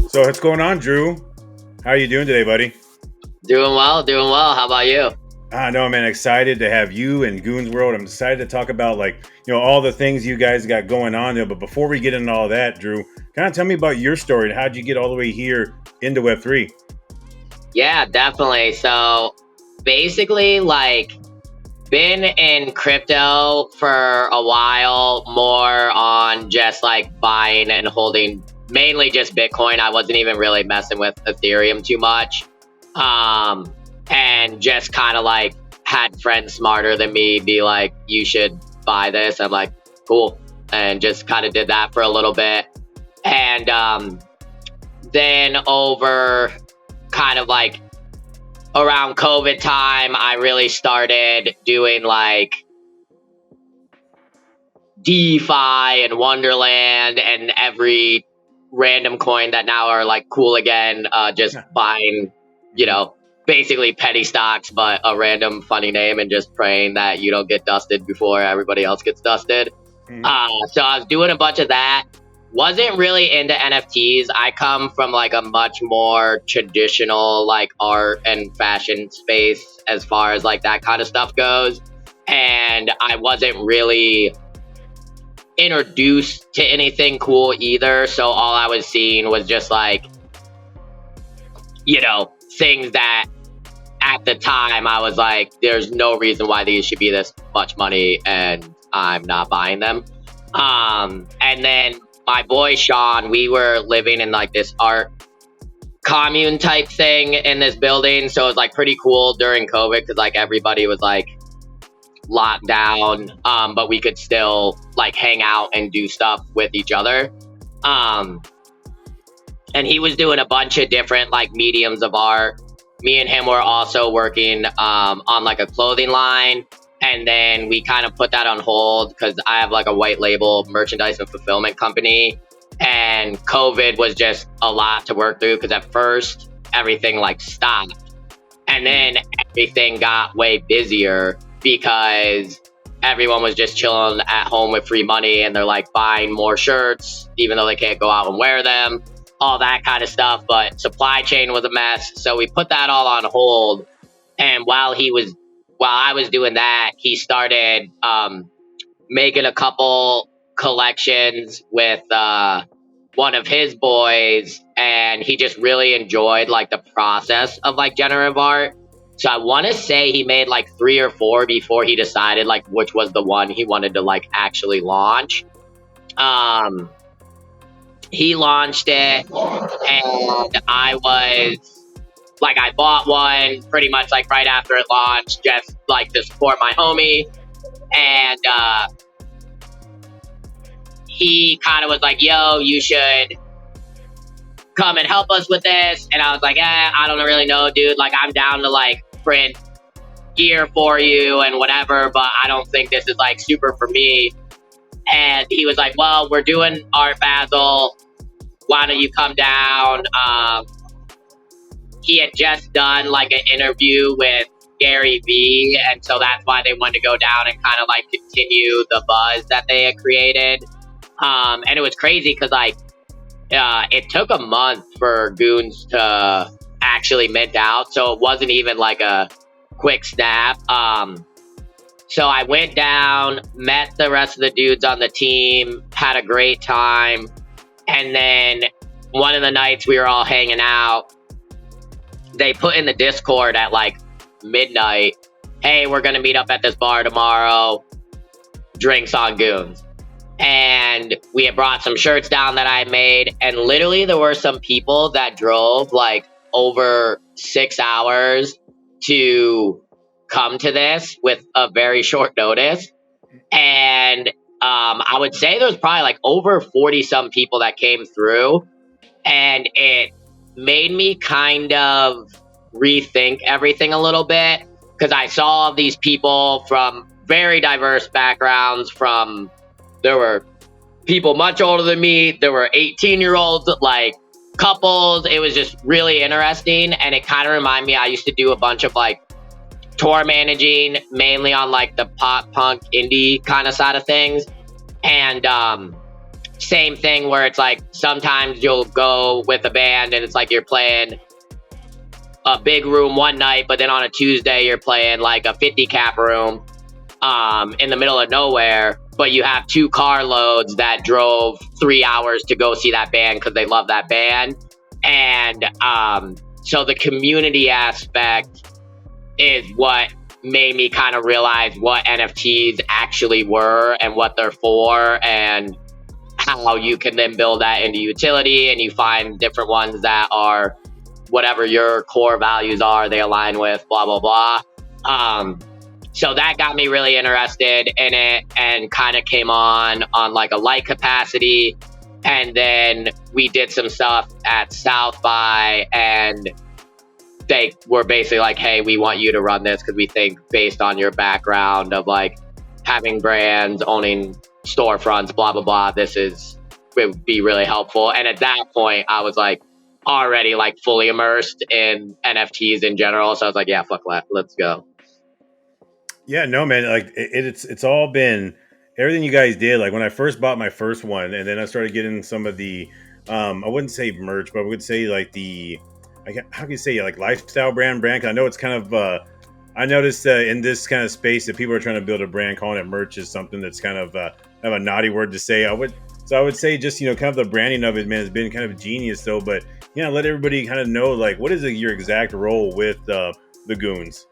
So what's going on, Drew? How are you doing today, buddy? Doing well. How about you? No, man, excited to have you and Goonz World. I'm excited to talk about all the things you guys got going on there. But before we get into all that, Drew, kind of tell me about your story and how'd you get all the way here into Web3? Yeah, definitely. So basically, been in crypto for a while, more on just buying and holding mainly just Bitcoin. I wasn't even really messing with Ethereum too much. And just kind of had friends smarter than me be like, you should buy this. I'm like, cool. And just kind of did that for a little bit. And then over kind of around COVID time, I really started doing DeFi and Wonderland and every random coin that now are cool again, just buying, basically penny stocks, but a random funny name, and just praying that you don't get dusted before everybody else gets dusted. So I was doing a bunch of that. Wasn't really into NFTs. I come from a much more traditional art and fashion space as far as that kind of stuff goes. And I wasn't really introduced to anything cool either. So all I was seeing was just things that at the time I was like, there's no reason why these should be this much money and I'm not buying them. And then my boy Sean, we were living in this art commune type thing in this building. So it was pretty cool during COVID because everybody was locked down, but we could still hang out and do stuff with each other. And he was doing a bunch of different mediums of art. Me and him were also working on a clothing line. And then we kind of put that on hold because I have a white label merchandise and fulfillment company. And COVID was just a lot to work through because at first everything stopped. And then everything got way busier because everyone was just chilling at home with free money. And they're buying more shirts, even though they can't go out and wear them, all that kind of stuff. But supply chain was a mess. So we put that all on hold. And while I was doing that, he started making a couple collections with one of his boys, and he just really enjoyed the process of generative art. So I want to say he made 3 or 4 before he decided which was the one he wanted to actually launch. He launched it, and I was I bought one pretty much right after it launched, just to support my homie. And he kind of was like, yo, you should come and help us with this. And I was like, I don't really know, dude. I'm down to print gear for you and whatever, but I don't think this is super for me. And he was like, well, we're doing Art Basel. Why don't you come down? He had just done an interview with Gary Vee, and so that's why they wanted to go down and kind of continue the buzz that they had created. And it was crazy because it took a month for Goonz to actually mint out, so it wasn't even a quick snap. So I went down, met the rest of the dudes on the team, had a great time, and then one of the nights we were all hanging out, they put in the Discord at midnight, hey, we're going to meet up at this bar tomorrow, drinks on Goonz. And we had brought some shirts down that I made. And literally there were some people that drove over 6 hours to come to this with a very short notice. And I would say there was probably over 40 some people that came through. And it made me kind of rethink everything a little bit because I saw these people from very diverse backgrounds. There were people much older than me, there were 18-year-olds, couples. It was just really interesting, and it kind of reminded me, I used to do a bunch of tour managing, mainly on the pop punk indie kind of side of things. And same thing where it's like sometimes you'll go with a band and it's like you're playing a big room one night, but then on a Tuesday you're playing like a 50 cap room in the middle of nowhere, but you have 2 carloads that drove 3 hours to go see that band because they love that band. And so the community aspect is what made me kind of realize what NFTs actually were and what they're for, and how you can then build that into utility, and you find different ones that are whatever your core values are, they align with, blah, blah, blah. So that got me really interested in it and kind of came on like a light capacity. And then we did some stuff at South by, and they were basically like, hey, we want you to run this because we think based on your background of like having brands, owning storefronts, blah, blah, blah, it would be really helpful. And at that point, I was like already like fully immersed in NFTs in general. So I was like, yeah, fuck that, let's go. Yeah, no, man, like it's all been everything you guys did. Like when I first bought my first one, and then I started getting some of the, I wouldn't say merch, but I would say like how can you say, like lifestyle brand? 'Cause I know it's kind of, I noticed in this kind of space that people are trying to build a brand, calling it merch is something that's kind of a naughty word to say. I would say just, kind of the branding of it, man, has been kind of genius though. But, let everybody kind of know, like, what is your exact role with the Goonz?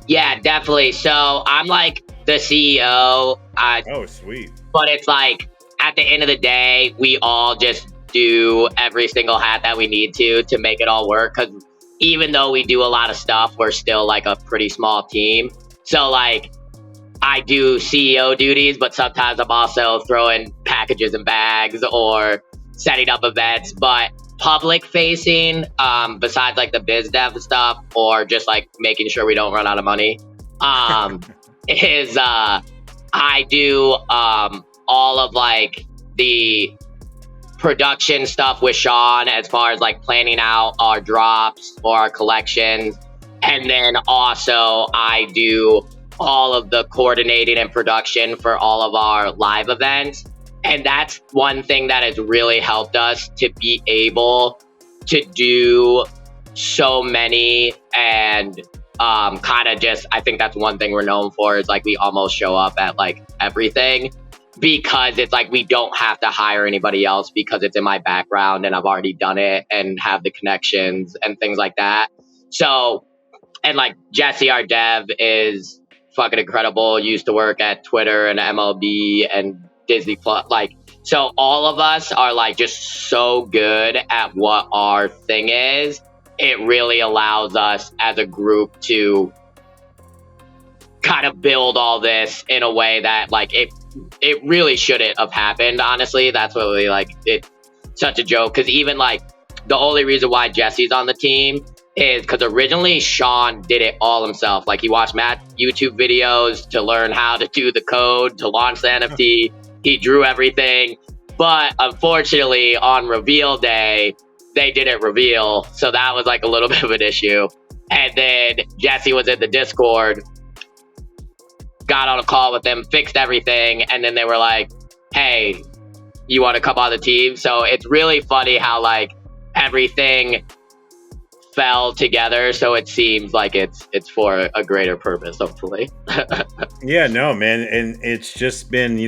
Yeah, definitely. So I'm like the CEO. Oh, sweet. But it's like at the end of the day, we all just do every single hat that we need to make it all work. Because even though we do a lot of stuff, we're still like a pretty small team. So like I do CEO duties, but sometimes I'm also throwing packages in bags or setting up events. But public facing, besides like the biz dev stuff or just like making sure we don't run out of money, is I do all of like the production stuff with Sean as far as like planning out our drops or our collections. And then also I do all of the coordinating and production for all of our live events. And that's one thing that has really helped us to be able to do so many, and kind of just, I think that's one thing we're known for, is like we almost show up at like everything, because it's like we don't have to hire anybody else because it's in my background and I've already done it and have the connections and things like that. So, and like Jesse, our dev, is fucking incredible. Used to work at Twitter and MLB and Disney Plus, like, so all of us are like just so good at what our thing is. It really allows us as a group to kind of build all this in a way that like it really shouldn't have happened. Honestly, that's what we like. It's such a joke, because even like the only reason why Jesse's on the team is because originally Sean did it all himself. Like he watched Matt's YouTube videos to learn how to do the code to launch the NFT. He drew everything, but unfortunately on reveal day, they didn't reveal. So that was like a little bit of an issue. And then Jesse was in the Discord, got on a call with them, fixed everything. And then they were like, hey, you want to come on the team? So it's really funny how like everything fell together. So it seems like it's for a greater purpose, hopefully. Yeah, no, man. And it's just been,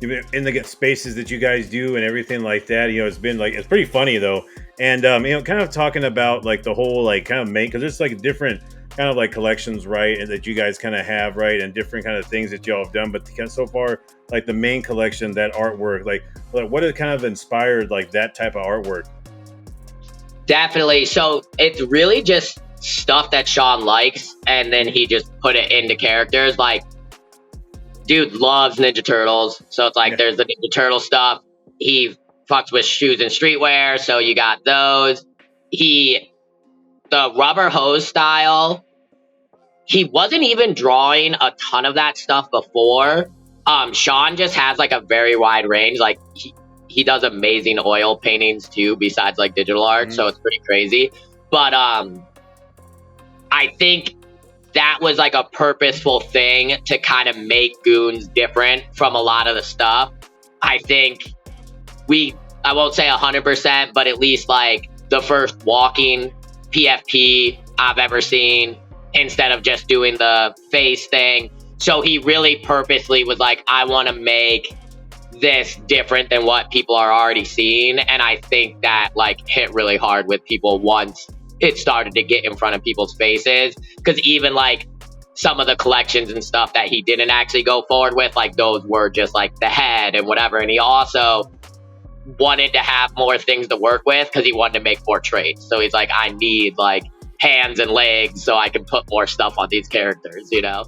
in the spaces that you guys do and everything like that, it's been like, it's pretty funny though. And, kind of talking about like the whole, like kind of because there's like different kind of like collections, right? And that you guys kind of have, right? And different kind of things that y'all have done. But so far, like the main collection, that artwork, like what has kind of inspired like that type of artwork? Definitely. So it's really just stuff that Sean likes, and then he just put it into characters. Like, dude loves Ninja Turtles, so it's like there's the Ninja Turtle stuff. He fucks with shoes and streetwear, so you got those. The rubber hose style, he wasn't even drawing a ton of that stuff before. Sean just has like a very wide range. Like he does amazing oil paintings too, besides like digital art. So it's pretty crazy. But I think that was like a purposeful thing to kind of make Goonz different from a lot of the stuff. I think I won't say 100%, but at least like the first walking PFP I've ever seen, instead of just doing the face thing. So he really purposely was like, I want to make this different than what people are already seeing. And I think that like hit really hard with people once it started to get in front of people's faces. Because even like some of the collections and stuff that he didn't actually go forward with, like those were just like the head and whatever. And he also wanted to have more things to work with because he wanted to make more traits. So he's like, I need like hands and legs so I can put more stuff on these characters, you know?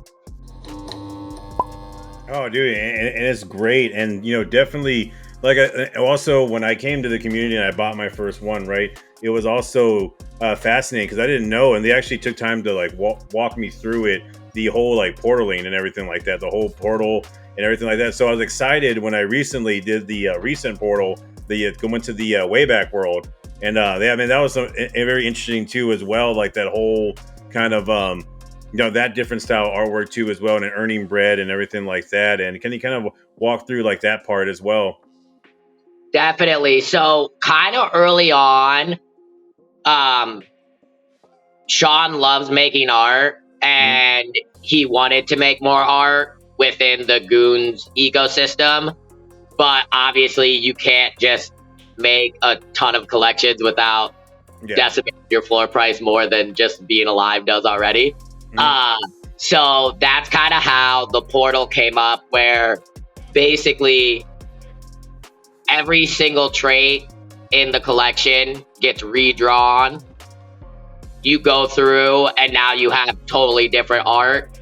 Oh, dude, and it's great. And, you know, definitely, like, also when I came to the community and I bought my first one, right, it was also fascinating because I didn't know, and they actually took time to, like, walk me through it, the whole, like, portaling and everything like that, the whole portal and everything like that. So I was excited when I recently did the recent portal, went to the Wayback World. And I mean, that was very interesting, too, as well, like, that whole kind of... you know, that different style artwork too as well, and earning bread and everything like that. And can you kind of walk through like that part as well? Definitely. So kind of early on, Sean loves making art, and he wanted to make more art within the Goonz ecosystem. But obviously you can't just make a ton of collections without decimating your floor price more than just being alive does already. So that's kind of how the portal came up, where basically every single trait in the collection gets redrawn. You go through and now you have totally different art.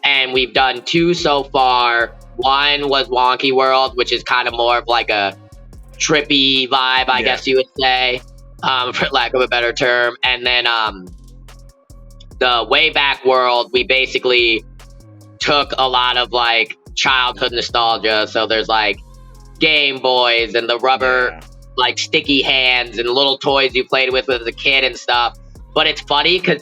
And we've done 2 so far. One was Wonky World, which is kind of more of like a trippy vibe, I guess you would say, for lack of a better term. And then the Wayback World, we basically took a lot of like childhood nostalgia. So there's like Game Boys and the rubber like sticky hands and little toys you played with as a kid and stuff. But it's funny because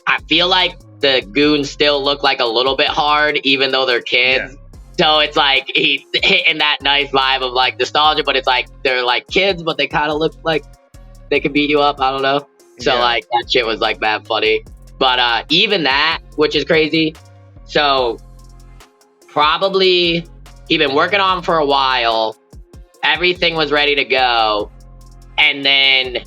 I feel like the Goons still look like a little bit hard, even though they're kids. So it's like he's hitting that nice vibe of like nostalgia, but it's like they're like kids, but they kind of look like they could beat you up. I don't know. So like that shit was like that funny. But even that, which is crazy. So probably he'd been working on for a while. Everything was ready to go. And then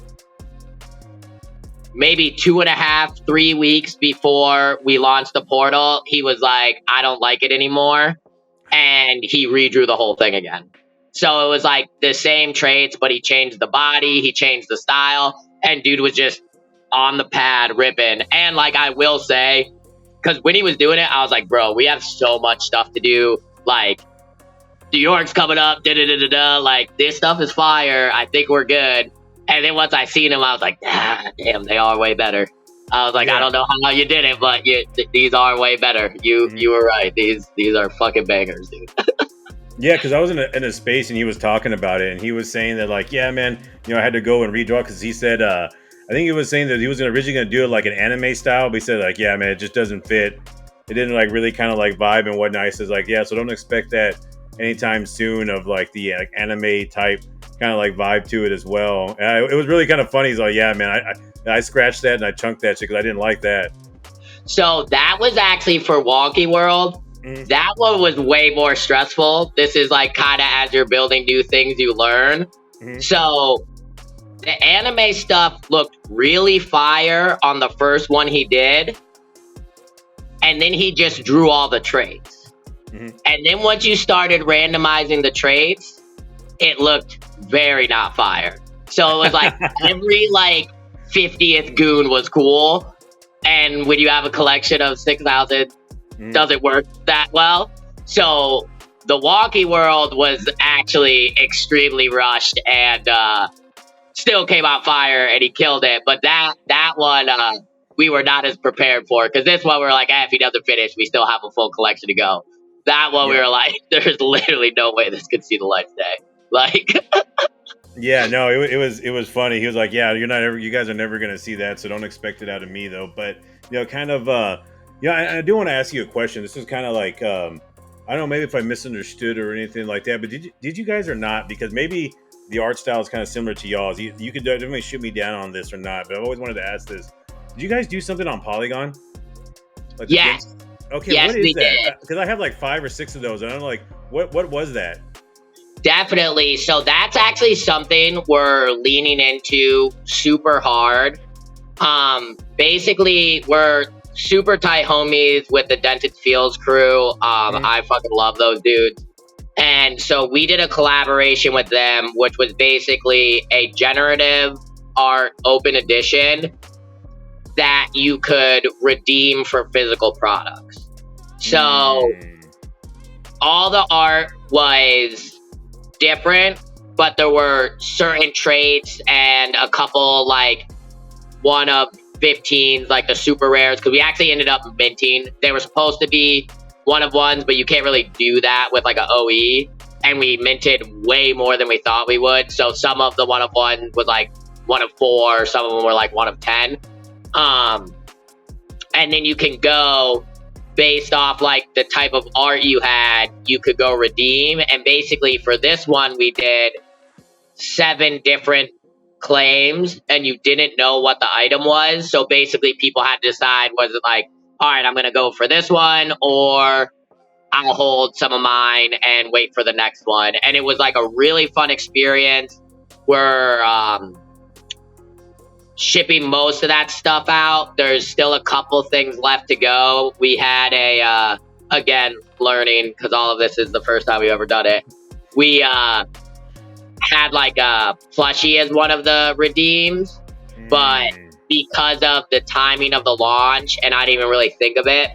maybe 2.5, 3 weeks before we launched the portal, he was like, I don't like it anymore. And he redrew the whole thing again. So it was like the same traits, but he changed the body, he changed the style, and dude was just on the pad ripping. And like I will say, because when he was doing it, I was like, bro, we have so much stuff to do. Like New York's coming up, like this stuff is fire. I think we're good. And then once I seen him, I was like, damn, they are way better. I was like, I don't know how you did it, but these are way better. You were right. These are fucking bangers, dude. Yeah, because I was in a space and he was talking about it, and he was saying that like, yeah, man, you know, I had to go and redraw because he said, I think he was saying that he was originally going to do it like an anime style, but he said like, yeah, man, it just doesn't fit. It didn't like really kind of like vibe and whatnot. He says like, yeah, so don't expect that anytime soon of like the like anime type kind of like vibe to it as well. And it was really kind of funny. He's like, yeah, man, I scratched that and I chunked that shit because I didn't like that. So that was actually for Wonky World. That one was way more stressful. This is like kind of as you're building new things, you learn. So the anime stuff looked really fire on the first one he did. And then he just drew all the traits. And then once you started randomizing the traits, it looked very not fire. So it was like every like 50th goon was cool. And when you have a collection of 6,000, doesn't work that well. So the Wonky World was actually extremely rushed and still came out fire, and he killed it. But that one we were not as prepared for, because this one we were like, if he doesn't finish, we still have a full collection to go. That one we were like, there's literally no way this could see the light of day. Like, yeah, no, it was funny. He was like, yeah, you guys are never gonna see that, so don't expect it out of me though. But you know, kind of, yeah, I do want to ask you a question. This is kind of like, I don't know, maybe if I misunderstood or anything like that, but did you guys or not? Because maybe the art style is kind of similar to y'all's. You could definitely shoot me down on this or not, but I've always wanted to ask this. Did you guys do something on Polygon? Like Yes. okay, Yes, what is we that? did. Because I have like 5 or 6 of those, and I'm like, what was that? Definitely. So that's actually something we're leaning into super hard. Basically, we're super tight homies with the Dented Fields crew. I fucking love those dudes. And so we did a collaboration with them, which was basically a generative art open edition that you could redeem for physical products. So all the art was different, but there were certain traits and a couple like one of 15s, like the super rares, because we actually ended up minting. They were supposed to be one of ones, but you can't really do that with like an OE. And we minted way more than we thought we would. So some of the one of one was like one of 4, some of them were like one of 10. And then you can go based off like the type of art you had, you could go redeem. And basically for this one, we did 7 different claims and you didn't know what the item was. So basically people had to decide, was it like, all right, I'm going to go for this one, or I'll hold some of mine and wait for the next one. And it was like a really fun experience. We're shipping most of that stuff out. There's still a couple things left to go. We had again, learning, because all of this is the first time we've ever done it. We had like a plushie as one of the redeems, but because of the timing of the launch, and I didn't even really think of it,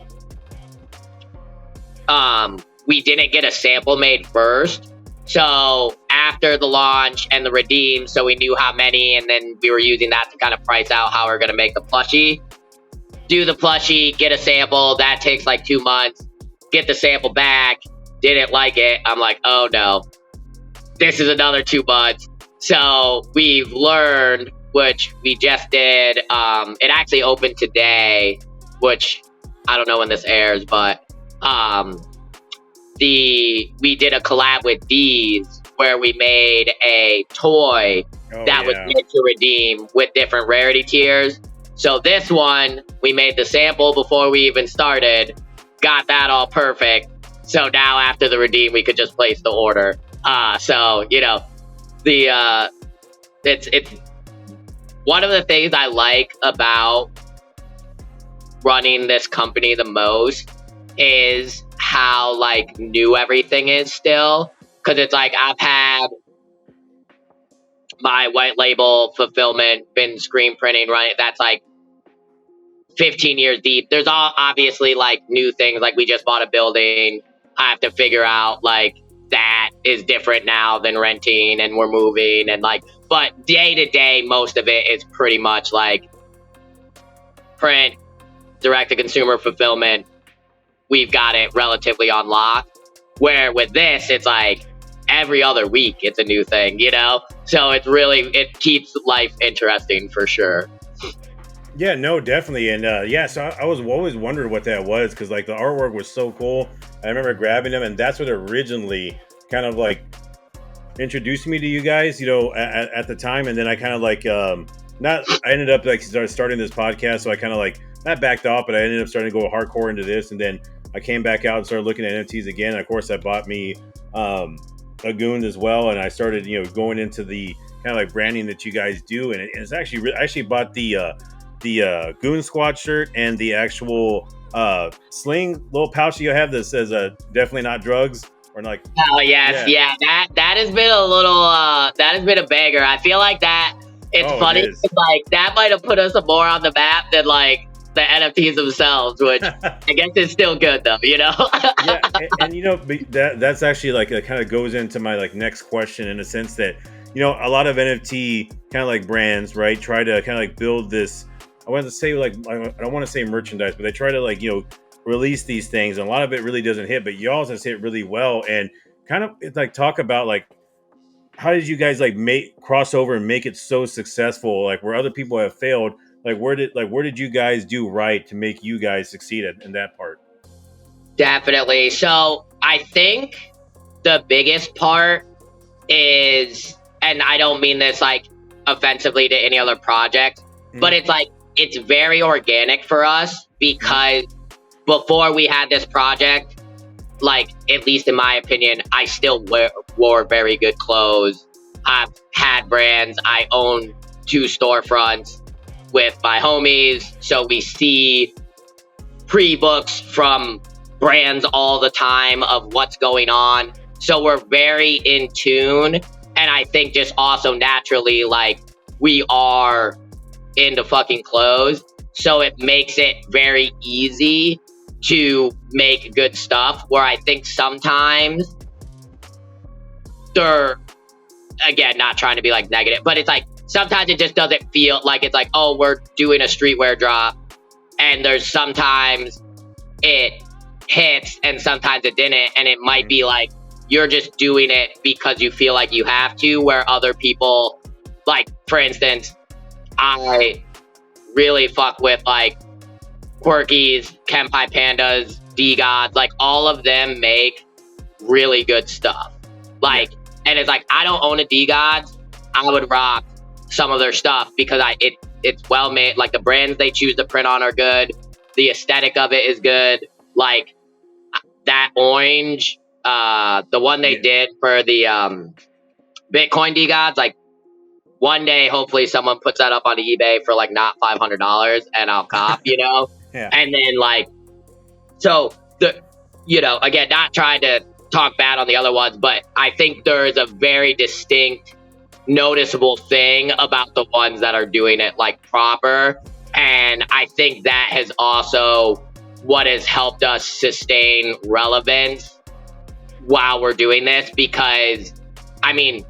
we didn't get a sample made first. So after the launch and the redeem, so we knew how many, and then we were using that to kind of price out how we're going to make the plushie. Do the plushie, get a sample. That takes like 2 months. Get the sample back. Didn't like it. I'm like, oh no, this is another 2 months. So we've learned, which we just did. It actually opened today, which I don't know when this airs, but we did a collab with D's where we made a toy that was meant to redeem with different rarity tiers. So this one, we made the sample before we even started, got that all perfect. So now after the redeem, we could just place the order. So, you know, it's one of the things I like about running this company the most is how like new everything is still. Cause it's like, I've had my white label fulfillment, been screen printing, right? That's like 15 years deep. There's all obviously like new things. Like we just bought a building. I have to figure out like that is different now than renting, and we're moving, and like, but day to day, most of it is pretty much like print, direct to consumer fulfillment. We've got it relatively on lock. Where with this, it's like every other week, it's a new thing, you know? So it's really, it keeps life interesting for sure. Yeah, no, definitely. And yeah, so I was always wondering what that was, because like the artwork was so cool. I remember grabbing them, and that's what originally kind of like introduced me to you guys, you know, at the time. And then I kind of like, I ended up like starting this podcast. So I kind of like, not backed off, but I ended up starting to go hardcore into this. And then I came back out and started looking at NFTs again. And of course, I bought me a Goonz as well. And I started, you know, going into the kind of like branding that you guys do. And it's actually, I actually bought the Goon Squad shirt and the actual sling little pouch you have that says definitely not drugs, or like, oh yes, yeah. That has been a little that has been a banger. I feel like that it's funny, like that might have put us more on the map than like the NFTs themselves, which I guess is still good though, you know. Yeah, and you know, that's actually like it kind of goes into my like next question, in a sense that, you know, a lot of NFT kind of like brands, right, try to kind of like build this, I want to say like, I don't want to say merchandise, but they try to like, you know, release these things, and a lot of it really doesn't hit, but y'all's has hit really well. And kind of like talk about like, how did you guys like cross over and make it so successful, like where other people have failed? Like where did you guys do right to make you guys succeed in that part? Definitely. So I think the biggest part is, and I don't mean this like offensively to any other project, but it's like, it's very organic for us because before we had this project, like, at least in my opinion, I still wore very good clothes. I've had brands. I own 2 storefronts with my homies. So we see pre-books from brands all the time of what's going on. So we're very in tune. And I think just also naturally, like, we are into fucking clothes. So it makes it very easy to make good stuff, where I think sometimes they're, again, not trying to be like negative, but it's like sometimes it just doesn't feel like it's like, oh, we're doing a streetwear drop, and there's sometimes it hits and sometimes it didn't, and it might be like you're just doing it because you feel like you have to, where other people, like, for instance, I really fuck with like Quirkies, Kenpai Pandas, D-Gods, like all of them make really good stuff. Like, and it's like, I don't own a D-Gods, I would rock some of their stuff because it's well made. Like, the brands they choose to print on are good. The aesthetic of it is good. Like, that orange, the one they did for the Bitcoin D-Gods, like, one day, hopefully someone puts that up on eBay for like not $500 and I'll cop, you know? And then like, so again, not trying to talk bad on the other ones, but I think there is a very distinct, noticeable thing about the ones that are doing it like proper. And I think that has also what has helped us sustain relevance while we're doing this, because I mean,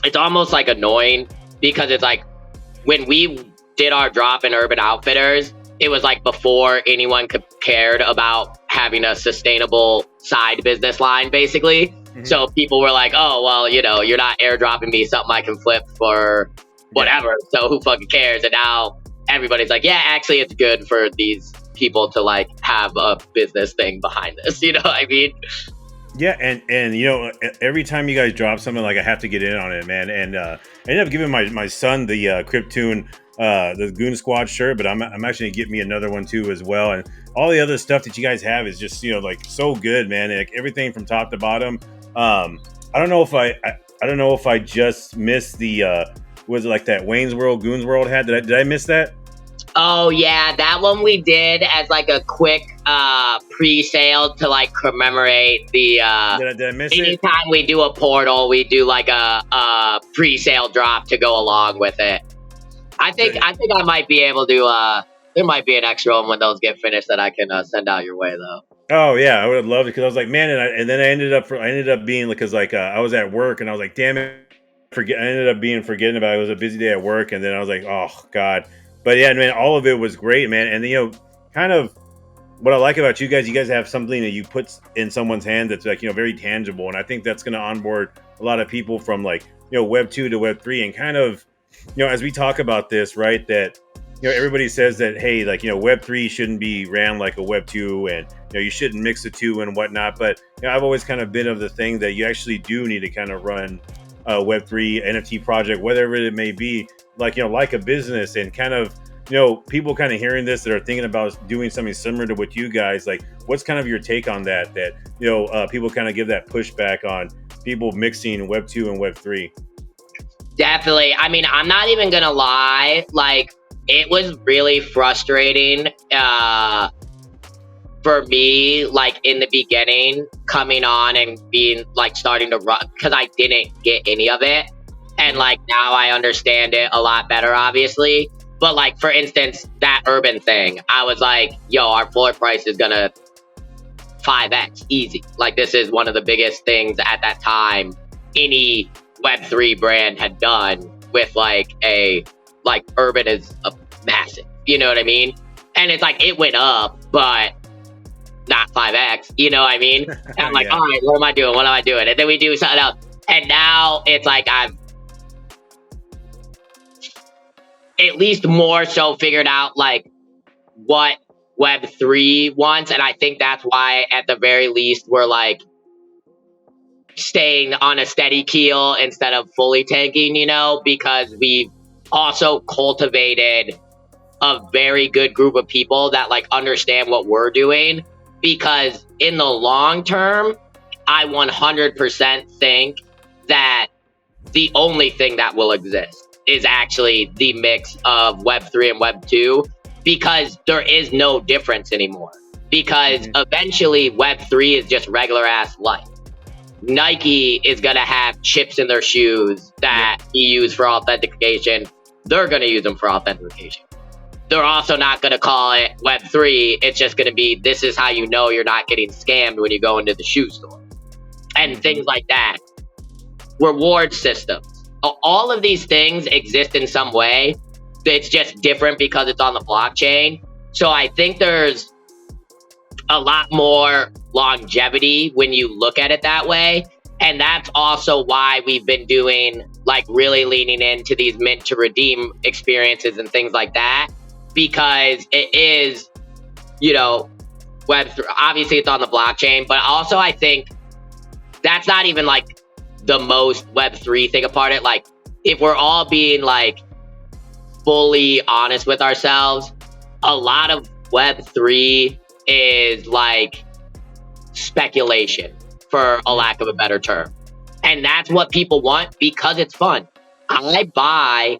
it's almost like annoying because it's like when we did our drop in Urban Outfitters, it was like before anyone cared about having a sustainable side business line, basically. So people were like, oh, well, you're not airdropping me something I can flip for whatever. So who fucking cares? And now everybody's like, yeah, actually it's good for these people to like have a business thing behind this. You know what I mean? Yeah, and every time you guys drop something, like, I have to get in on it, man. And I ended up giving my son the Cryptoon the Goon Squad shirt, but I'm actually getting me another one too as well. And all the other stuff that you guys have is just like so good, man. Like, everything from top to bottom. I don't know if I just missed the was it like that Goonz World hat? Did I miss that? Oh yeah, that one we did as like a quick pre-sale to like commemorate the did I miss anytime we do a portal, we do like a pre-sale drop to go along with it. I think I might be able to there might be an extra one when those get finished that I can send out your way though. Oh yeah, I would have loved it, because I was like, man, and then I ended up being, because like I was at work and I was like, damn it, I ended up forgetting about it. It was a busy day at work, and then I was like, oh god. But yeah, man, all of it was great, man. And kind of what I like about you guys have something that you put in someone's hand that's like, very tangible. And I think that's going to onboard a lot of people from like, Web 2 to Web 3. And kind of, as we talk about this, right, that, everybody says that, hey, like, Web 3 shouldn't be ran like a Web 2, and, you shouldn't mix the two and whatnot. But, I've always kind of been of the thing that you actually do need to kind of run a Web 3 NFT project, whatever it may be, like, like a business. And kind of, people kind of hearing this that are thinking about doing something similar to what you guys, like, what's kind of your take on that, people kind of give that pushback on people mixing Web 2 and Web 3? Definitely. I mean, I'm not even going to lie. Like, it was really frustrating for me, like, in the beginning, coming on and being, like, starting to run, because I didn't get any of it. And, like, now I understand it a lot better, obviously. But, like, for instance, that urban thing, I was like, yo, our floor price is gonna 5x, easy. Like, this is one of the biggest things at that time any Web3 brand had done with, like, urban is massive. You know what I mean? And it's like, it went up, but not 5x. You know what I mean? And I'm like, all right, what am I doing? And then we do something else. And now it's like, I've at least more so figured out like what Web3 once. And I think that's why, at the very least, we're like staying on a steady keel instead of fully tanking, you know, because we've also cultivated a very good group of people that like understand what we're doing. Because in the long term, I 100% think that the only thing that will exist is actually the mix of Web3 and Web2, because there is no difference anymore. Because eventually Web3 is just regular ass life. Nike is going to have chips in their shoes that you use for authentication. They're going to use them for authentication. They're also not going to call it Web3. It's just going to be, this is how you know you're not getting scammed when you go into the shoe store. And things like that. Reward systems. All of these things exist in some way. It's just different because it's on the blockchain. So I think there's a lot more longevity when you look at it that way. And that's also why we've been doing, like, really leaning into these mint to redeem experiences and things like that. Because it is, you know, Web3, obviously it's on the blockchain, but also I think that's not even like the most Web3 thing apart it. Like, if we're all being like fully honest with ourselves, a lot of Web3 is like speculation, for a lack of a better term. And that's what people want because it's fun. I buy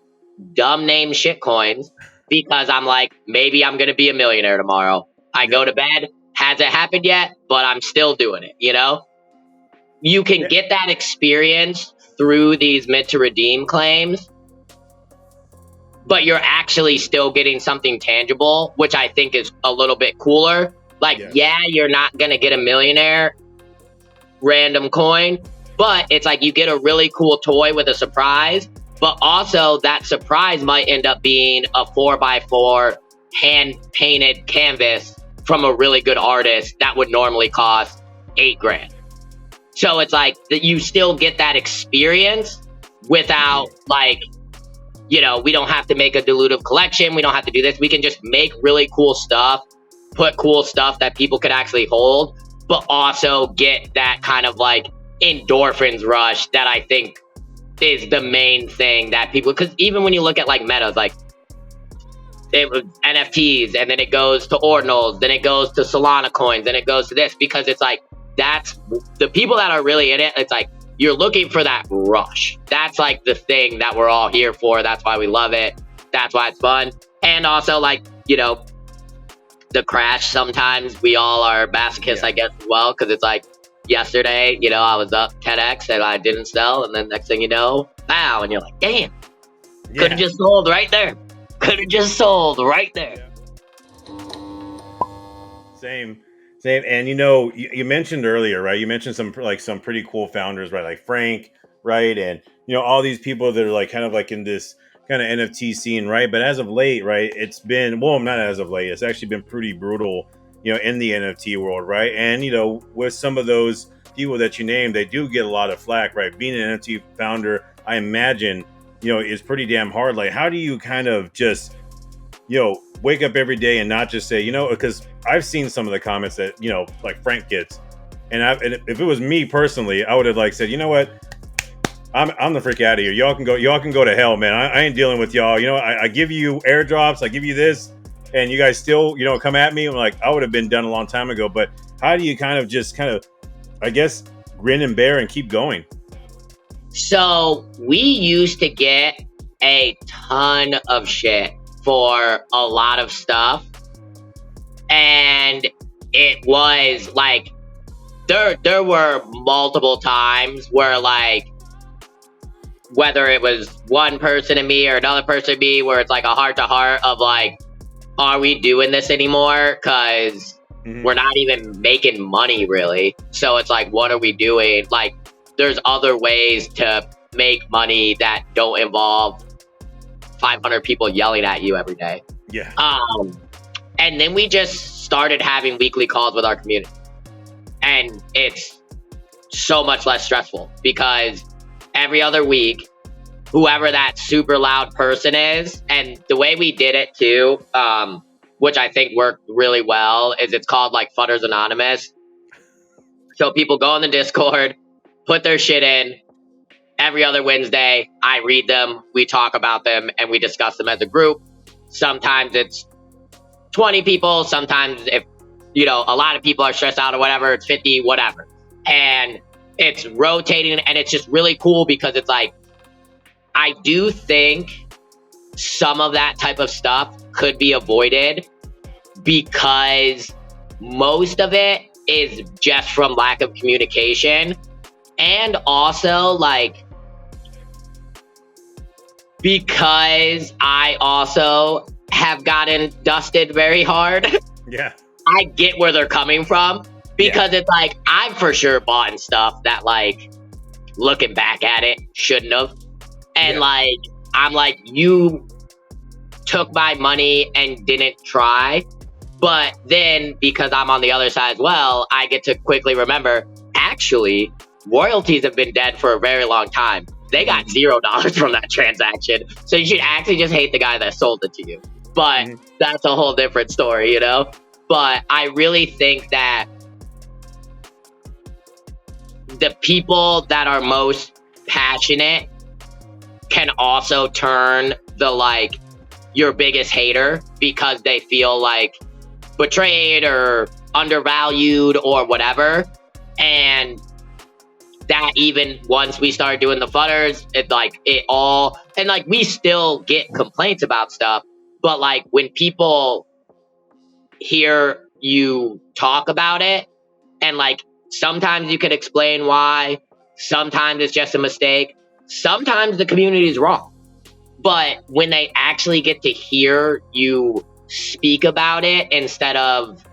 dumb name shitcoins because I'm like, maybe I'm going to be a millionaire tomorrow. I go to bed, hasn't happened yet, but I'm still doing it, you know? You can get that experience through these mint to redeem claims, but you're actually still getting something tangible, which I think is a little bit cooler. Like, yeah, you're not going to get a millionaire random coin, but it's like you get a really cool toy with a surprise, but also that surprise might end up being a 4x4 hand-painted canvas from a really good artist that would normally cost $8,000. So it's like that you still get that experience without, like, you know, we don't have to make a dilutive collection. We don't have to do this. We can just make really cool stuff, put cool stuff that people could actually hold, but also get that kind of like endorphins rush that I think is the main thing that people, because even when you look at like metas, like it was NFTs, and then it goes to ordinals, then it goes to Solana coins, then it goes to this, because it's like, that's the people that are really in it. It's like, you're looking for that rush. That's like the thing that we're all here for. That's why we love it. That's why it's fun. And also, like, you know, the crash, sometimes we all are masochists, I guess, as well. Because it's like, yesterday, you know, I was up 10x and I didn't sell. And then next thing you know, wow. And you're like, damn, could have just sold right there. Could have just sold right there. Same. And, you know, you mentioned earlier, right? You mentioned some pretty cool founders, right? Like Frank, right? And, you know, all these people that are like kind of like in this kind of NFT scene, right? But as of late, right, it's been, well, not as of late, it's actually been pretty brutal, you know, in the NFT world, right? And, you know, with some of those people that you named, they do get a lot of flack, right? Being an NFT founder, I imagine, you know, is pretty damn hard. Like, how do you kind of just, you know, wake up every day and not just say, you know, because I've seen some of the comments that, you know, like Frank gets, and if it was me personally, I would have like said, you know what, I'm the freak out of here. Y'all can go to hell, man. I ain't dealing with y'all. You know, I give you airdrops, I give you this, and you guys still, you know, come at me. I'm like, I would have been done a long time ago. But how do you kind of, I guess, grin and bear and keep going? So we used to get a ton of shit for a lot of stuff, and it was like there were multiple times where, like, whether it was one person and me or another person and me, where it's like a heart to heart of like, are we doing this anymore? Because we're not even making money really. So it's like, what are we doing? Like, there's other ways to make money that don't involve 500 people yelling at you every day. Yeah. And then we just started having weekly calls with our community. And it's so much less stressful because every other week, whoever that super loud person is, and the way we did it too, which I think worked really well, is it's called like Futters Anonymous. So people go on the Discord, put their shit in. Every other Wednesday, I read them, we talk about them, and we discuss them as a group. Sometimes it's 20 people. Sometimes if, a lot of people are stressed out or whatever, it's 50, whatever. And it's rotating, and it's just really cool because it's like, I do think some of that type of stuff could be avoided because most of it is just from lack of communication. And also, like, because I also have gotten dusted very hard. Yeah. I get where they're coming from because it's like, I've for sure bought stuff that, like, looking back at it, shouldn't have. And like, I'm like, you took my money and didn't try. But then because I'm on the other side as well, I get to quickly remember, actually, royalties have been dead for a very long time. They got $0 from that transaction. So you should actually just hate the guy that sold it to you. But that's a whole different story, But I really think that the people that are most passionate can also turn the, like, your biggest hater because they feel like betrayed or undervalued or whatever. And that even once we started doing the futters, we still get complaints about stuff, but like when people hear you talk about it, and like sometimes you can explain why, sometimes it's just a mistake, sometimes the community is wrong, but when they actually get to hear you speak about it instead of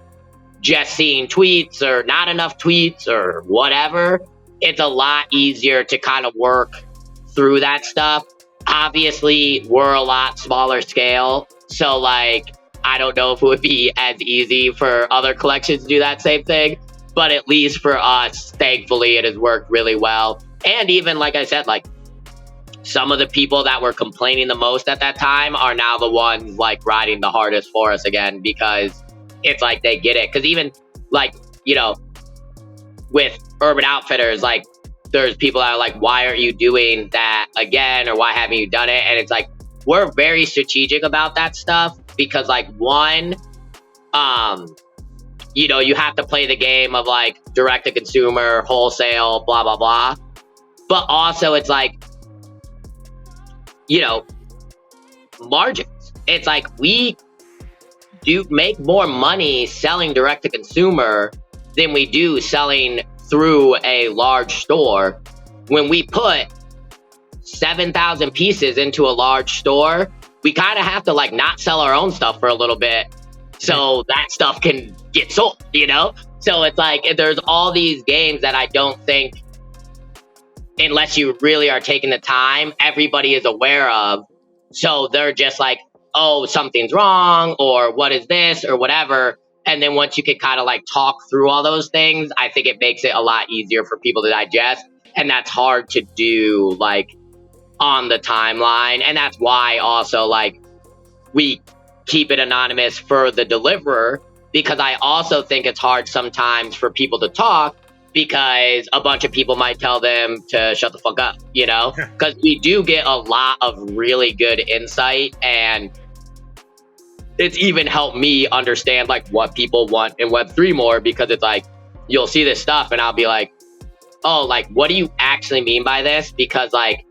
just seeing tweets or not enough tweets or whatever, it's a lot easier to kind of work through that stuff. Obviously, we're a lot smaller scale, so like, I don't know if it would be as easy for other collections to do that same thing, but at least for us, thankfully, it has worked really well. And even, like I said, like, some of the people that were complaining the most at that time are now the ones like riding the hardest for us again, because it's like they get it. Because even like, with Urban Outfitters, like, there's people that are like, why aren't you doing that again? Or why haven't you done it? And it's like, we're very strategic about that stuff because, like, one, you have to play the game of like direct to consumer, wholesale, blah, blah, blah. But also it's like, margins. It's like we do make more money selling direct to consumer than we do selling through a large store. When we put 7,000 pieces into a large store, we kind of have to like not sell our own stuff for a little bit so that stuff can get sold, So it's like, there's all these games that I don't think, unless you really are taking the time, everybody is aware of. So they're just like, oh, something's wrong, or what is this, or whatever. And then once you can kind of like talk through all those things, I think it makes it a lot easier for people to digest. And that's hard to do like on the timeline. And that's why also like we keep it anonymous for the deliverer, because I also think it's hard sometimes for people to talk because a bunch of people might tell them to shut the fuck up, because we do get a lot of really good insight, and it's even helped me understand like what people want in Web3 more, because it's like, you'll see this stuff and I'll be like, oh, like, what do you actually mean by this? Because like,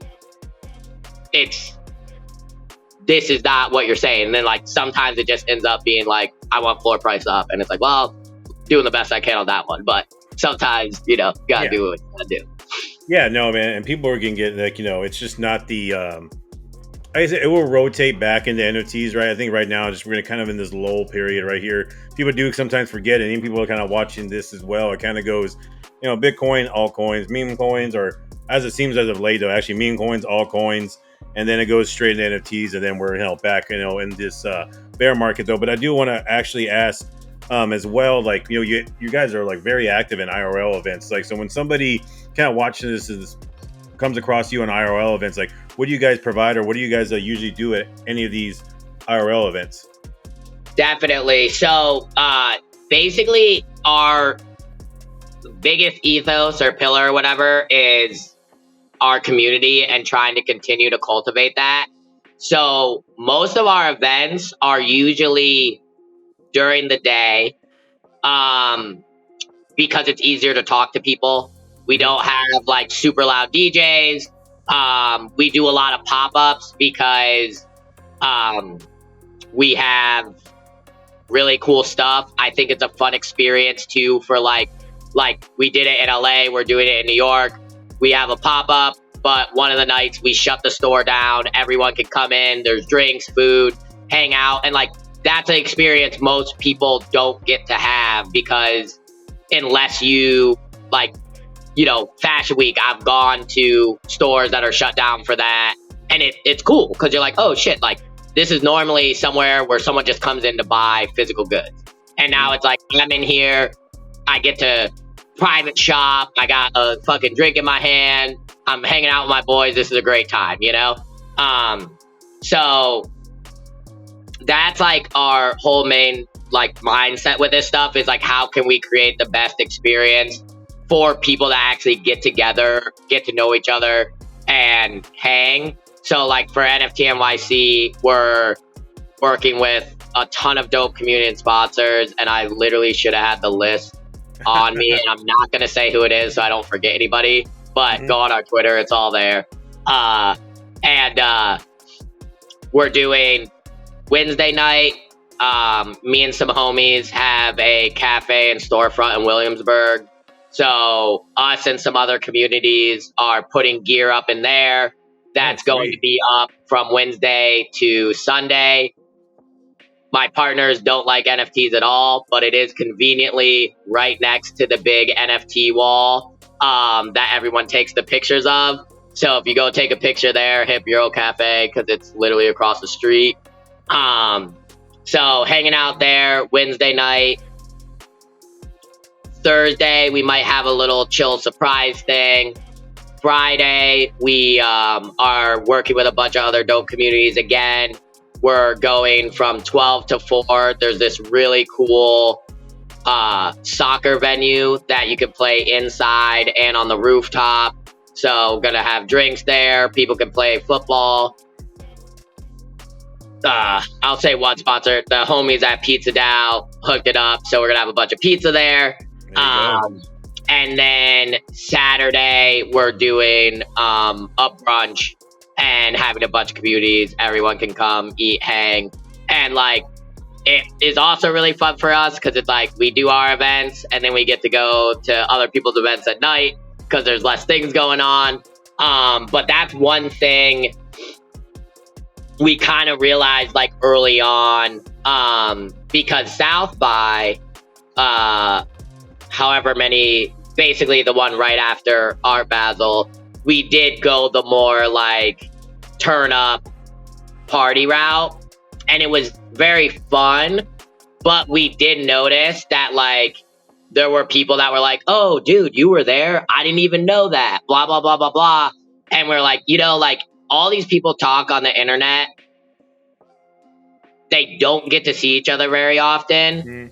this is not what you're saying. And then like, sometimes it just ends up being like, I want floor price up. And it's like, well, doing the best I can on that one. But sometimes, you gotta do what you gotta do. Yeah, no, man. And people are gonna get like, it's just not the, like I said, it will rotate back into NFTs, right? I think right now, we're gonna kind of in this lull period right here. People do sometimes forget, and even people are kind of watching this as well. It kind of goes, Bitcoin, altcoins, meme coins, or as it seems as of late, though, actually meme coins, altcoins, and then it goes straight into NFTs, and then we're back, in this bear market though. But I do want to actually ask as well, like, you guys are like very active in IRL events. Like, so when somebody kind of watching this comes across you on IRL events, like, what do you guys provide, or what do you guys usually do at any of these IRL events? Definitely. So basically our biggest ethos or pillar or whatever is our community and trying to continue to cultivate that. So most of our events are usually during the day because it's easier to talk to people. We don't have like super loud DJs. We do a lot of pop-ups because we have really cool stuff. I think it's a fun experience too for like we did it in LA, we're doing it in New York. We have a pop-up, but one of the nights we shut the store down. Everyone can come in, there's drinks, food, hang out, and like that's an experience most people don't get to have because unless you like, you know, Fashion Week, I've gone to stores that are shut down for that. And it's cool because you're like, oh shit, like this is normally somewhere where someone just comes in to buy physical goods. And now it's like, I'm in here, I get to private shop, I got a fucking drink in my hand, I'm hanging out with my boys, this is a great time, you know? So that's like our whole main like mindset with this stuff is like, how can we create the best experience for people that actually get together, get to know each other and hang. So like for NFT NYC, we're working with a ton of dope community and sponsors, and I literally should have had the list on me, and I'm not going to say who it is so I don't forget anybody, but go on our Twitter, it's all there. And we're doing Wednesday night. Me and some homies have a cafe and storefront in Williamsburg. So us and some other communities are putting gear up in there. That's going to be up from Wednesday to Sunday. My partners don't like NFTs at all, but it is conveniently right next to the big NFT wall that everyone takes the pictures of. So if you go take a picture there, hit Bureau Cafe because it's literally across the street. So hanging out there Wednesday night. Thursday, we might have a little chill surprise thing. Friday, we are working with a bunch of other dope communities again. We're going from 12 to 4. There's this really cool soccer venue that you can play inside and on the rooftop. So gonna have drinks there. People can play football. I'll say one sponsor. The homies at Pizza Dow hooked it up. So we're gonna have a bunch of pizza there. And then Saturday, we're doing a brunch and having a bunch of communities. Everyone can come, eat, hang. And like, it is also really fun for us because it's like we do our events and then we get to go to other people's events at night because there's less things going on. But that's one thing we kind of realized like early on because South by however many, basically the one right after Art Basel, we did go the more like turn up party route, and it was very fun, but we did notice that like there were people that were like, oh dude, you were there, I didn't even know that, blah blah blah blah blah. And we're like, you know, like all these people talk on the internet, they don't get to see each other very often.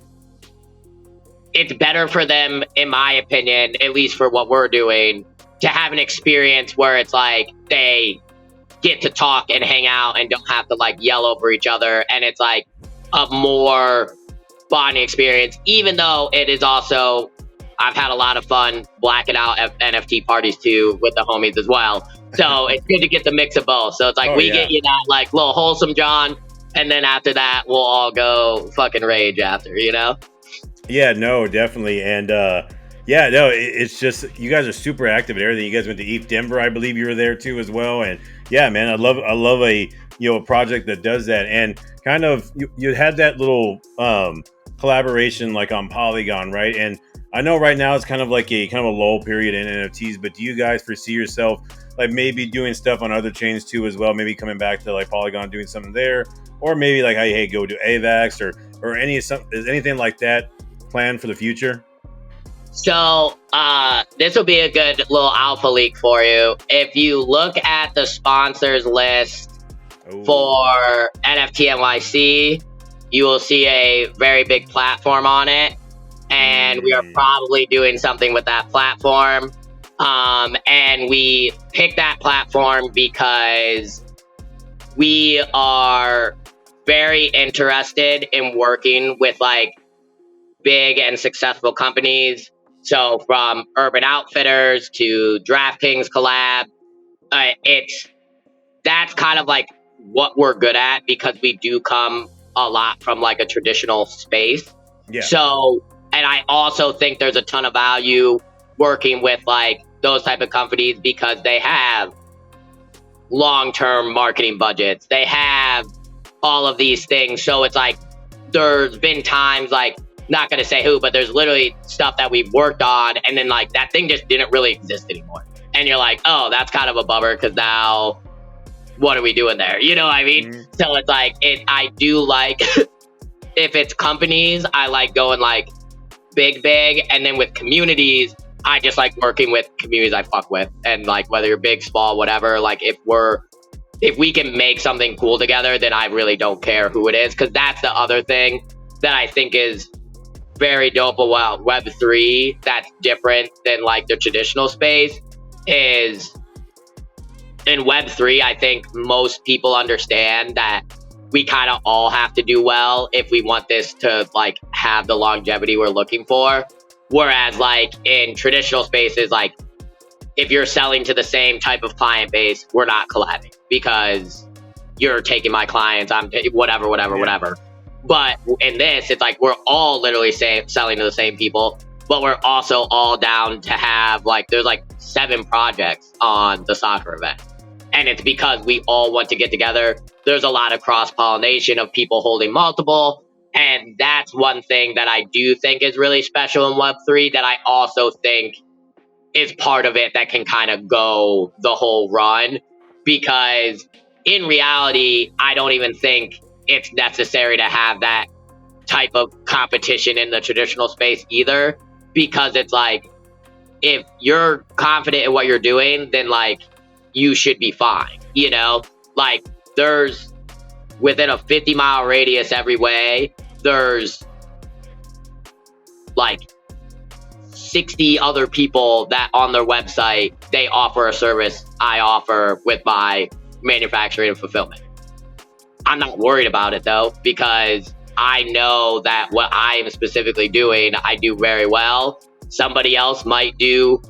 It's better for them, in my opinion, at least for what we're doing, to have an experience where it's like they get to talk and hang out and don't have to like yell over each other. And it's like a more bonding experience, even though it is also, I've had a lot of fun blacking out at NFT parties too with the homies as well. So it's good to get the mix of both. So it's like get you that like little wholesome John, and then after that, we'll all go fucking rage after, you know? Yeah, no, definitely. And yeah, no, it's just, you guys are super active and everything. You guys went to ETH Denver, I believe you were there too as well. And yeah, man, I love a, you know, a project that does that. And kind of, you had that little collaboration like on Polygon, right? And I know right now it's kind of like a lull period in NFTs, but do you guys foresee yourself like maybe doing stuff on other chains too as well? Maybe coming back to like Polygon, doing something there, or maybe like, hey, go do AVAX or is anything like that planned for the future? So this will be a good little alpha leak for you. If you look at the sponsors list for NFT NYC, you will see a very big platform on it. And we are probably doing something with that platform. And we picked that platform because we are very interested in working with like big and successful companies. So from Urban Outfitters to DraftKings collab, that's kind of like what we're good at, because we do come a lot from like a traditional space. Yeah. So, and I also think there's a ton of value working with like those type of companies, because they have long-term marketing budgets. They have all of these things. So it's like, there's been times, like, not going to say who, but there's literally stuff that we've worked on, and then like that thing just didn't really exist anymore. And you're like, oh, that's kind of a bummer, because now what are we doing there? You know what I mean? Mm-hmm. So it's like, I do like, if it's companies, I like going like big. And then with communities, I just like working with communities I fuck with. And like, whether you're big, small, whatever, like if we can make something cool together, then I really don't care who it is. Cause that's the other thing that I think is very dope about Web3 that's different than like the traditional space is in Web3. I think most people understand that we kind of all have to do well if we want this to like have the longevity we're looking for. Whereas like in traditional spaces, like if you're selling to the same type of client base, we're not collabing because you're taking my clients, I'm whatever. But in this, it's like we're all literally selling to the same people, but we're also all down to have like, there's like 7 projects on the soccer event. And it's because we all want to get together. There's a lot of cross-pollination of people holding multiple. And that's one thing that I do think is really special in Web3 that I also think is part of it that can kind of go the whole run. Because in reality, I don't even think it's necessary to have that type of competition in the traditional space either. Because it's like, if you're confident in what you're doing, then like, you should be fine. You know, like there's within a 50-mile radius every way, there's like 60 other people that on their website, they offer a service I offer with my manufacturing and fulfillment. I'm not worried about it though, because I know that what I am specifically doing, I do very well. Somebody else might do,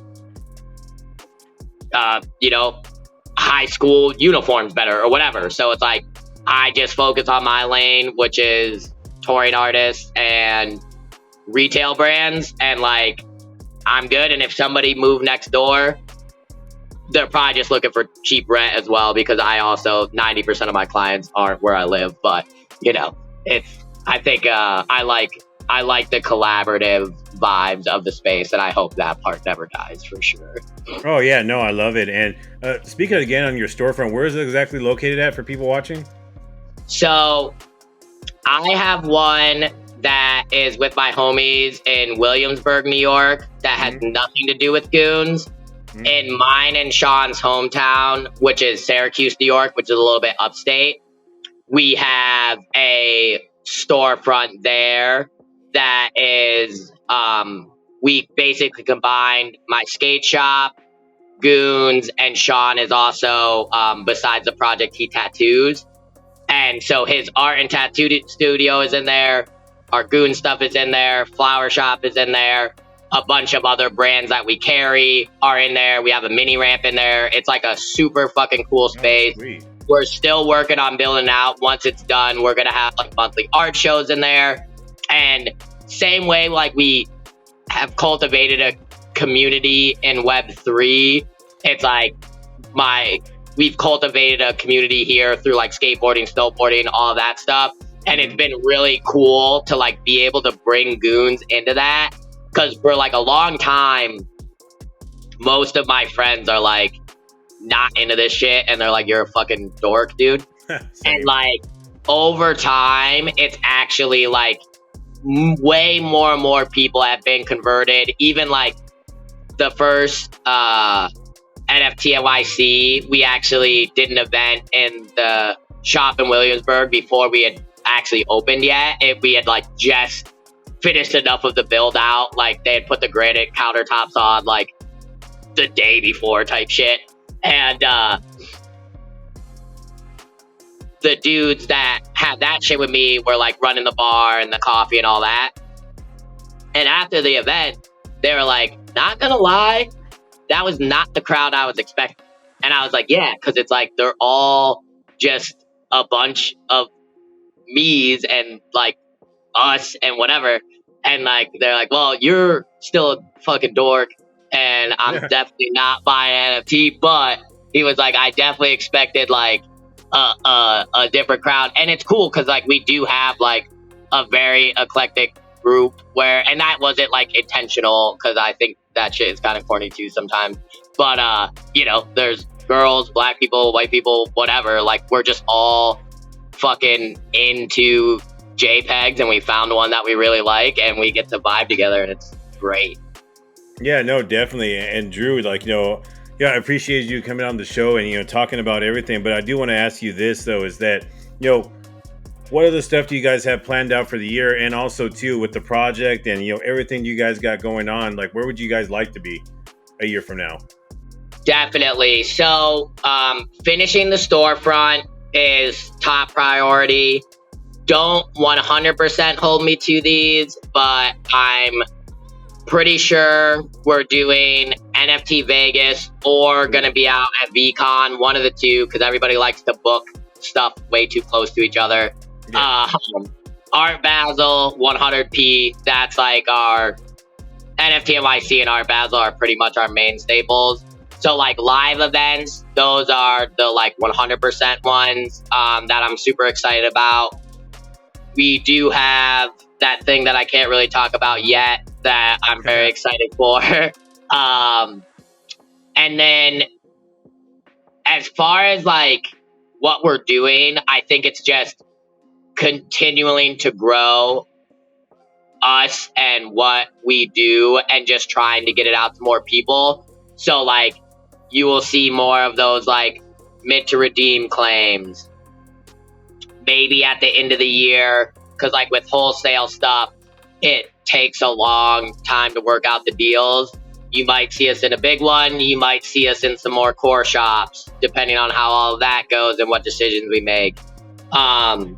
high school uniforms better or whatever. So it's like, I just focus on my lane, which is touring artists and retail brands. And like, I'm good. And if somebody moved next door, they're probably just looking for cheap rent as well, because I also, 90% of my clients aren't where I live, but I think I like the collaborative vibes of the space, and I hope that part never dies for sure. Oh yeah, no, I love it. And speaking again on your storefront, where is it exactly located at for people watching? So I have one that is with my homies in Williamsburg, New York, that has nothing to do with Goonz. In mine and Sean's hometown, which is Syracuse, New York, which is a little bit upstate, we have a storefront there that is, we basically combined my skate shop, Goonz, and Sean is also, besides the project, he tattoos. And so his art and tattoo studio is in there. Our Goon stuff is in there. Flower shop is in there. A bunch of other brands that we carry are in there. We have a mini ramp in there. It's like a super fucking cool space. Oh, we're still working on building out. Once it's done, we're going to have like monthly art shows in there. And same way, like we have cultivated a community in Web3. It's like we've cultivated a community here through like skateboarding, snowboarding, all that stuff. And it's been really cool to like be able to bring Goonz into that. Because for like a long time, most of my friends are like not into this shit. And they're like, you're a fucking dork, dude. And like over time, it's actually like way more and more people have been converted. Even like the first NFT NYC, we actually did an event in the shop in Williamsburg before we had actually opened yet. We had like just finished enough of the build out. Like they had put the granite countertops on like the day before type shit. And the dudes that had that shit with me were like running the bar and the coffee and all that. And after the event, they were like, not gonna lie, that was not the crowd I was expecting. And I was like, yeah, because it's like they're all just a bunch of me's and like us and whatever. And like they're like, well, you're still a fucking dork, and I'm definitely not buying an NFT. But he was like, I definitely expected like a different crowd, and it's cool because like we do have like a very eclectic group where, and that wasn't like intentional because I think that shit is kind of corny too sometimes. But you know, there's girls, black people, white people, whatever. Like we're just all fucking into JPEGs, and we found one that we really like, and we get to vibe together, and it's great. Yeah, no, definitely. And Drew, like, you know, yeah, I appreciate you coming on the show and, you know, talking about everything. But I do want to ask you this, though, is that, you know, what other stuff do you guys have planned out for the year? And also, too, with the project and, you know, everything you guys got going on, like, where would you guys like to be a year from now? Definitely. So finishing the storefront is top priority. Don't 100% hold me to these, but I'm pretty sure we're doing NFT Vegas or going to be out at VCon, one of the two, because everybody likes to book stuff way too close to each other. Yeah. Art Basel, 100p, that's like our NFT NYC and Art Basel are pretty much our main staples. So like live events, those are the like 100% ones that I'm super excited about. We do have that thing that I can't really talk about yet that I'm very excited for. And then as far as like what we're doing, I think it's just continuing to grow us and what we do and just trying to get it out to more people. So like you will see more of those like mint to redeem claims maybe at the end of the year, because like with wholesale stuff, it takes a long time to work out the deals. You might see us in a big one, you might see us in some more core shops, depending on how all of that goes and what decisions we make. Gonna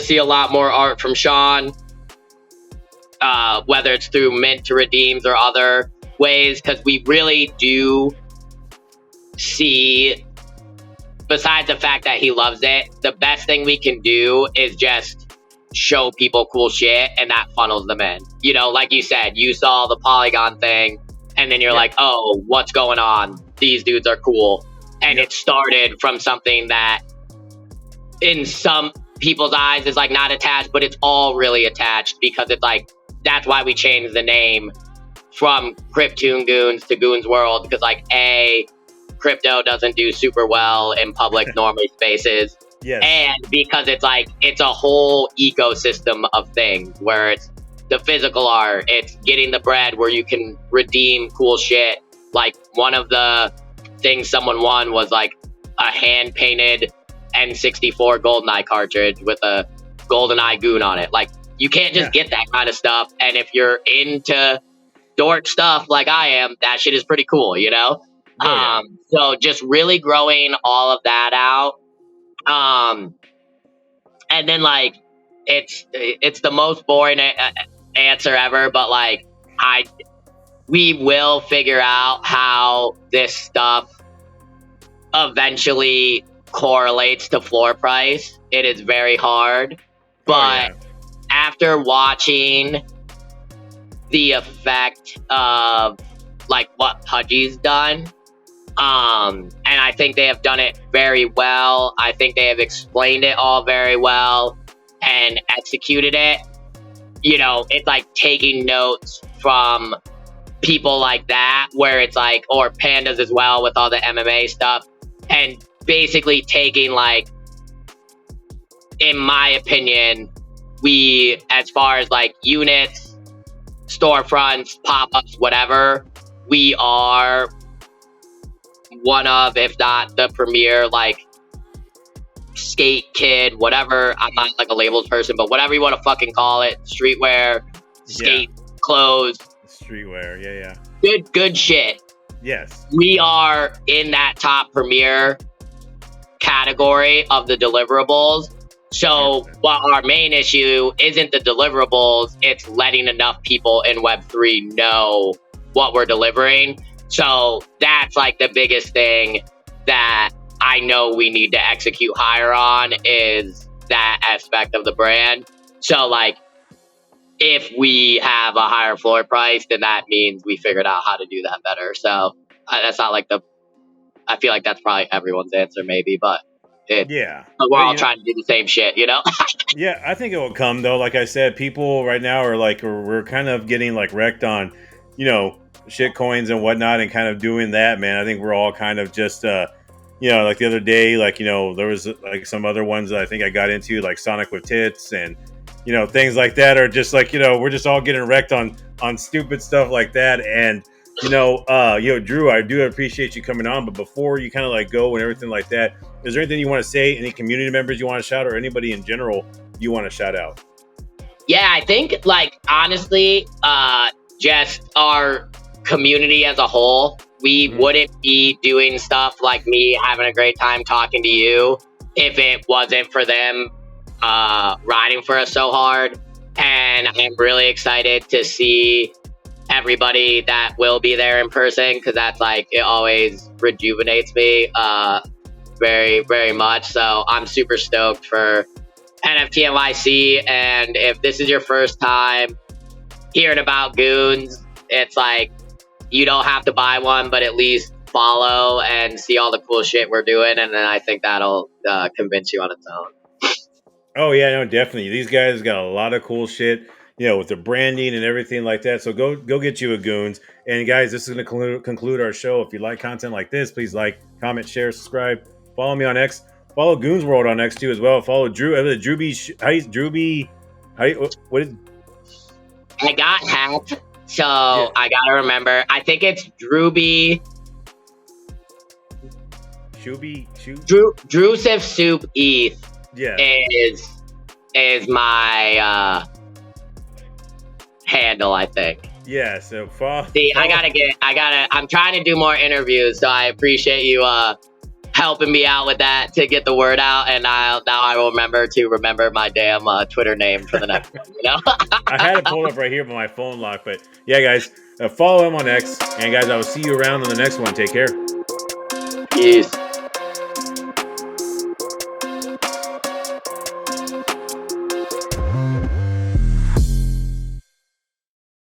see a lot more art from Sean, whether it's through mint to redeems or other ways, because we really do see, besides the fact that he loves it, the best thing we can do is just show people cool shit, and that funnels them in. You know, like you said, you saw the Polygon thing, and then you're like, oh, what's going on? These dudes are cool. And it started from something that in some people's eyes is like not attached, but it's all really attached, because it's like, that's why we changed the name from Cryptoon Goonz to Goonz World, because like crypto doesn't do super well in public normally spaces. Yes. And because it's like, it's a whole ecosystem of things where it's the physical art, it's getting the bread where you can redeem cool shit. Like one of the things someone won was like a hand painted N64 GoldenEye cartridge with a GoldenEye goon on it. Like you can't just get that kind of stuff. And if you're into dork stuff like I am, that shit is pretty cool, you know? So just really growing all of that out. And then like, it's the most boring answer ever, but like, we will figure out how this stuff eventually correlates to floor price. It is very hard, but after watching the effect of like what Pudgy's done, and I think they have done it very well. I think they have explained it all very well and executed it. You know, it's like taking notes from people like that, where it's like, or pandas as well with all the MMA stuff, and basically taking like, in my opinion, we, as far as like units, storefronts, pop-ups, whatever, we are one of, if not the premier, like skate kid, whatever. I'm not like a labels person, but whatever you want to fucking call it, streetwear, skate clothes, streetwear, yeah. Good shit. Yes. We are in that top premier category of the deliverables. So while our main issue isn't the deliverables, it's letting enough people in Web3 know what we're delivering. So that's like the biggest thing that I know we need to execute higher on, is that aspect of the brand. So like, if we have a higher floor price, then that means we figured out how to do that better. So that's not like I feel like that's probably everyone's answer maybe, but we're all trying to do the same shit, you know? Yeah, I think it will come though. Like I said, people right now are like, we're kind of getting like wrecked on, you know, shit coins and whatnot, and kind of doing that, man. I think we're all kind of just, you know, like the other day, like, you know, there was like some other ones that I think I got into, like Sonic with tits and, you know, things like that, are just like, you know, we're just all getting wrecked on stupid stuff like that. And, you know, Drew, I do appreciate you coming on, but before you kind of like go and everything like that, is there anything you want to say? Any community members you want to shout, or anybody in general you want to shout out? Yeah, I think like, honestly, just our community as a whole, we wouldn't be doing stuff like me having a great time talking to you if it wasn't for them riding for us so hard. And I'm really excited to see everybody that will be there in person, because that's like, it always rejuvenates me very, very much. So I'm super stoked for NFT NYC. And if this is your first time hearing about Goonz, it's like, you don't have to buy one, but at least follow and see all the cool shit we're doing. And then I think that'll convince you on its own. Oh yeah, no, definitely. These guys got a lot of cool shit, you know, with the branding and everything like that. So go get you a Goonz. And guys, this is going to conclude our show. If you like content like this, please like, comment, share, subscribe. Follow me on X. Follow Goonz World on X too as well. Follow Drew. What is? I got hacked, so I gotta remember. I think it's Drewby. Drewsif Soup ETH. Yeah, is my handle, I think. Yeah, so follow. See, I'm trying to do more interviews, so I appreciate you helping me out with that to get the word out, and now I will remember my damn Twitter name for the next one, you know? I had it pulled up right here, but my phone locked. But yeah, guys, follow him on X, and guys, I will see you around on the next one. Take care. Peace.